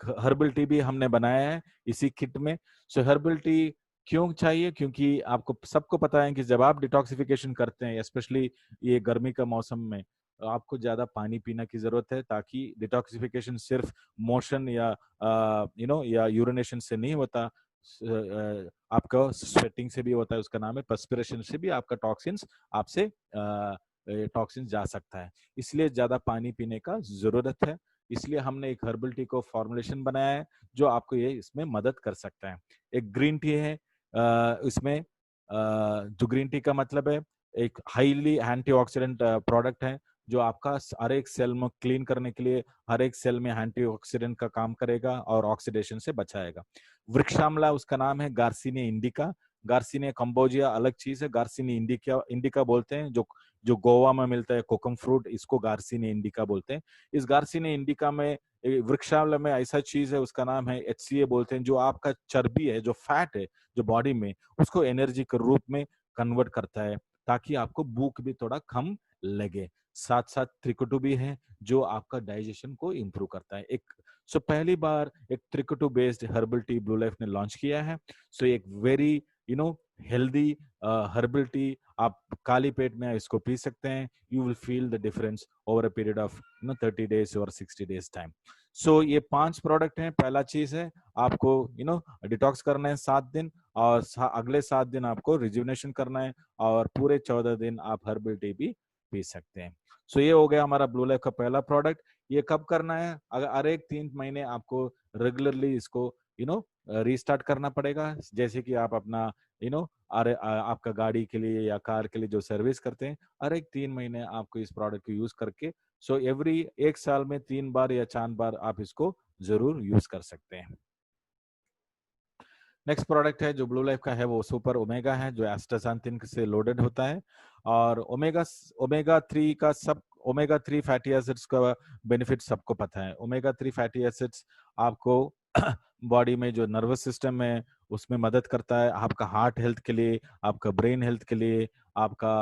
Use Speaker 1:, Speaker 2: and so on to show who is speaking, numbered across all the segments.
Speaker 1: एक herbal tea भी हमने बनाया है इसी किट में। सो हर्बल टी क्यों चाहिए? क्योंकि आपको सबको पता है कि जब आप डिटॉक्सिफिकेशन करते हैं, स्पेशली ये गर्मी का मौसम में, आपको ज्यादा पानी पीना की जरूरत है, ताकि डिटॉक्सिफिकेशन सिर्फ मोशन या या यूरिनेशन से नहीं होता, आपका स्वेटिंग से भी होता है, उसका नाम है पर्स्पिरेशन, से भी आपका टॉक्सिन्स आपसे टॉक्सिन्स जा सकता है। इसलिए ज्यादा पानी पीने का जरूरत है। इसलिए हमने एक हर्बल टी को फॉर्मुलेशन बनाया है जो आपको ये इसमें मदद कर सकता है। एक ग्रीन टी है, इसमें जो ग्रीन टी का मतलब है एक हाईली एंटीऑक्सीडेंट प्रोडक्ट है, जो आपका हर एक सेल में क्लीन करने के लिए, हर एक सेल में एंटीऑक्सीडेंट का काम करेगा और ऑक्सीडेशन से बचाएगा। वृक्षामला उसका नाम है, गार्सिनिया इंडिका। गार्सिनिया कंबोजिया अलग चीज है, गार्सिनिया इंडिका इंडिका बोलते हैं, जो जो गोवा में मिलता है कोकम फ्रूट, इसको गार्सिनिया इंडिका बोलते हैं। इस गार्सिनिया इंडिका में, वृक्षामला में ऐसा चीज है, उसका नाम है HCA बोलते हैं, जो आपका चर्बी है, जो फैट है जो बॉडी में, उसको एनर्जी के रूप में कन्वर्ट करता है, ताकि आपको भूख भी थोड़ा कम लगे। साथ साथ त्रिकुटु भी है, जो आपका डाइजेशन को इंप्रूव करता है। एक पहली बार एक त्रिकुटु based herbal tea Blue Life ने लॉन्च किया है। एक वेरी हेल्दी हर्बल टी, आप काली पेट में इसको पी सकते हैं। You will feel the difference over a period of 30 days और 60 डेज टाइम। ये 5 प्रोडक्ट हैं। पहला चीज है, आपको डिटॉक्स करना है 7 दिन, और अगले 7 दिन आपको रिजुविनेशन करना है, और पूरे 14 दिन आप हर्बल टी भी पी सकते हैं। ये हो गया हमारा ब्लू लाइफ का पहला प्रोडक्ट। ये कब करना है? अगर हर एक 3 महीने आपको रेगुलरली इसको रीस्टार्ट करना पड़ेगा। जैसे कि आप अपना अरे आपका गाड़ी के लिए या कार के लिए जो सर्विस करते हैं, हर एक 3 महीने आपको इस प्रोडक्ट को यूज करके, एवरी 1 साल में 3 बार या 4 बार आप इसको जरूर यूज कर सकते हैं। नेक्स्ट प्रोडक्ट है जो ब्लू लाइफ का है, वो सुपर ओमेगा है, जो एस्टाक्सांथिन से लोडेड होता है। और ओमेगा 3 का ओमेगा 3 फैटी एसिड्स का बेनिफिट सबको पता है। ओमेगा 3 फैटी एसिड्स आपको बॉडी में जो नर्वस सिस्टम है उसमें मदद करता है, आपका हार्ट हेल्थ के लिए, आपका ब्रेन हेल्थ के लिए, आपका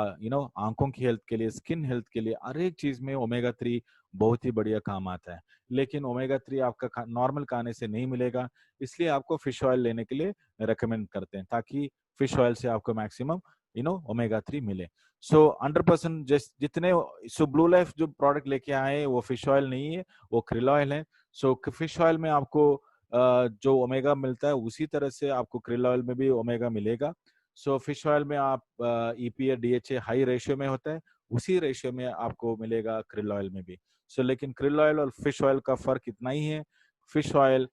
Speaker 1: आंखों की हेल्थ के लिए, स्किन हेल्थ के लिए, हर एक चीज में ओमेगा 3 बहुत ही बढ़िया काम आता है। लेकिन ओमेगा 3 आपका नॉर्मल खाने से नहीं मिलेगा, इसलिए आपको फिश ऑयल लेने के लिए रेकमेंड करते हैं, ताकि फिश ऑयल से आपको मैक्सिमम ओमेगा 3 मिले। 100% जितने ब्लू लाइफ जो प्रोडक्ट लेके आए वो फिश ऑयल नहीं है, वो क्रिल ऑयल है। फिश ऑयल में आपको जो ओमेगा मिलता है, उसी तरह से आपको क्रिल ऑयल में भी ओमेगा मिलेगा। फिश ऑयल में आप EPA DHA हाई रेशियो में होता है, उसी रेशियो में आपको मिलेगा क्रिल ऑयल में भी। लेकिन क्रिल ऑयल और फिश ऑयल का फर्क इतना ही है, फिश ऑयल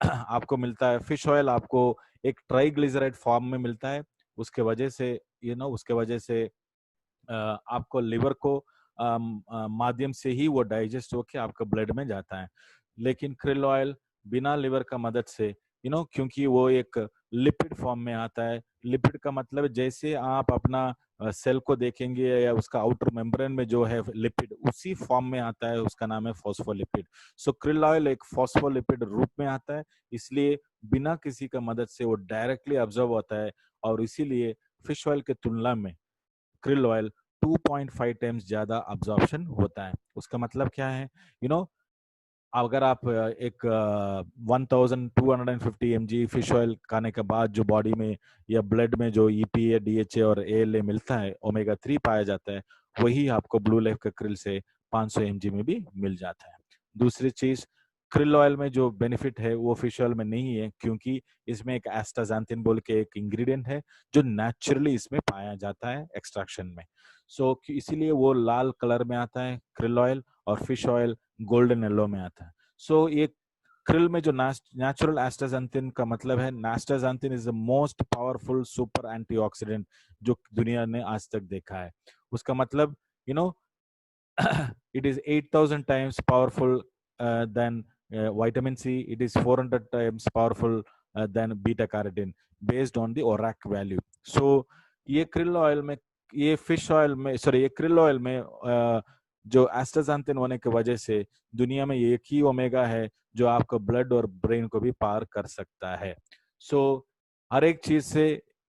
Speaker 1: आपको मिलता है, फिश ऑयल आपको एक ट्राइग्लिसराइड फॉर्म में मिलता है, उसके वजह से आपको लिवर को माध्यम से ही वो डाइजेस्ट होके आपका ब्लड में जाता है। लेकिन क्रिल ऑयल बिना लिवर का मदद से, क्योंकि वो एक लिपिड फॉर्म में आता है। लिपिड का मतलब जैसे आप अपना सेल को देखेंगे या उसका आउटर मेम्ब्रेन में जो है लिपिड, उसी फॉर्म में आता है, उसका नाम है फॉस्फोलिपिड। क्रिल ऑयल एक फॉस्फोलिपिड रूप में आता है, इसलिए बिना किसी का मदद से वो डायरेक्टली ऑब्जर्व होता है, और इसीलिए फिश ऑयल के तुलना में क्रिल ऑयल 2.5 टाइम्स ज्यादा अब्जॉर्प्शन होता है। उसका मतलब क्या है? अगर आप एक 1250 mg फिश ऑयल खाने के बाद जो बॉडी में या ब्लड में जो EPA DHA और ALA मिलता है, ओमेगा 3 पाया जाता है, वही आपको ब्लू लाइफ के क्रिल से 500 mg में भी मिल जाता है। दूसरी चीज, क्रिल ऑयल में जो बेनिफिट है वो फिश ऑयल में नहीं है, क्योंकि इसमें एक एस्टाक्सांथिन बोल के एक इंग्रेडिएंट है जो नेचुरली इसमें पाया जाता है एक्सट्रैक्शन में। इसीलिए वो लाल कलर में आता है क्रिल ऑयल, और फिश ऑयल गोल्डन येलो में आता है। ये क्रिल में जो नेचुरल एस्टाक्सांथिन का मतलब है, astaxanthin is the most powerful super antioxidant जो दुनिया ने आज तक देखा है। उसका मतलब it is 8,000 times powerful than vitamin C. It is 400 times powerful than beta carotene based on the ORAC value. ये क्रिल ऑयल में, ये फिश ऑयल में, सॉरी, ये क्रिल ऑयल में जो एस्टाक्सांथिन होने की वजह से दुनिया में एक ही ओमेगा है जो आपका ब्लड और ब्रेन को भी पार कर सकता है। हर एक चीज से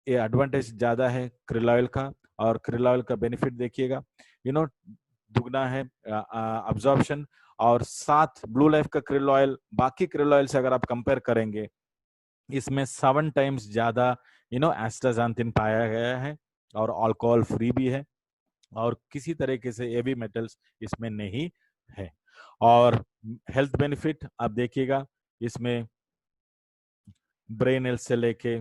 Speaker 1: ये एडवांटेज ज्यादा है क्रिल ऑयल का, और क्रिल ऑयल का बेनिफिट देखिएगा, दुगना है अब्जॉर्प्शन, और साथ ब्लू लाइफ का krill ऑयल बाकी krill ऑयल से अगर आप कंपेयर करेंगे, इसमें 7 टाइम्स ज्यादा एस्टाजांथिन पाया गया है और अल्कोहल फ्री भी है और किसी तरीके से हेवी मेटल्स इसमें नहीं है। और हेल्थ बेनिफिट आप देखिएगा, इसमें ब्रेन हेल्थ से लेके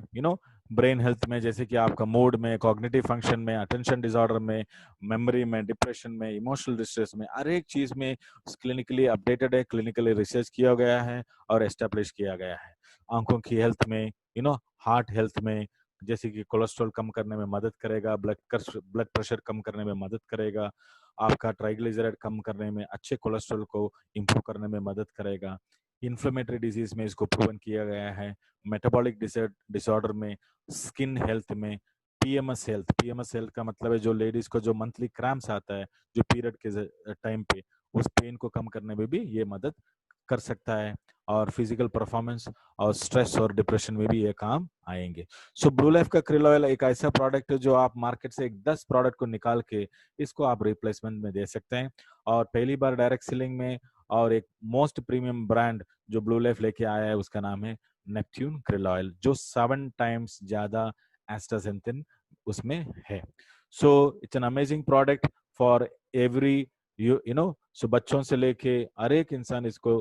Speaker 1: ब्रेन हेल्थ में, जैसे कि आपका मूड में, कॉग्निटिव फंक्शन में, अटेंशन डिसऑर्डर में, मेमोरी में, डिप्रेशन में, इमोशनल डिस्ट्रेस में, हर एक चीज में क्लिनिकली अपडेटेड है, क्लिनिकली रिसर्च किया गया है और एस्टेब्लिश किया गया है। आंखों की हेल्थ में, हार्ट हेल्थ में, जैसे कि कोलेस्ट्रॉल कम करने में मदद करेगा, ब्लड प्रेशर कम करने में मदद करेगा, आपका ट्राइग्लिसराइड कम करने में, अच्छे कोलेस्ट्रॉल को इंप्रूव करने में मदद करेगा। इन्फ्लेमेटरी डिजीज में इसको प्रूवन किया गया है, मेटाबॉलिक डिसऑर्डर में, स्किन हेल्थ में, पीएमएस हेल्थ का मतलब है जो लेडीज को जो मंथली क्रैम्प्स आता है जो पीरियड के टाइम पे, उस पेन को कम करने में भी ये मदद कर सकता है। और फिजिकल परफॉर्मेंस और स्ट्रेस और डिप्रेशन में भी ये काम आएंगे। सो ब्लू लाइफ का krill ऑयल एक ऐसा प्रोडक्ट है जो आप मार्केट से एक 10 प्रोडक्ट को निकाल के इसको आप रिप्लेसमेंट में दे सकते हैं। और पहली बार डायरेक्ट सेलिंग में, और एक मोस्ट प्रीमियम ब्रांड जो ब्लू लाइफ लेके आया है उसका नाम है नेपट्यून krill ऑयल, जो 7 टाइम्स ज्यादा एस्टाजेंथिन उसमें है। So it's an amazing product for every so बच्चों से लेके हर एक इंसान इसको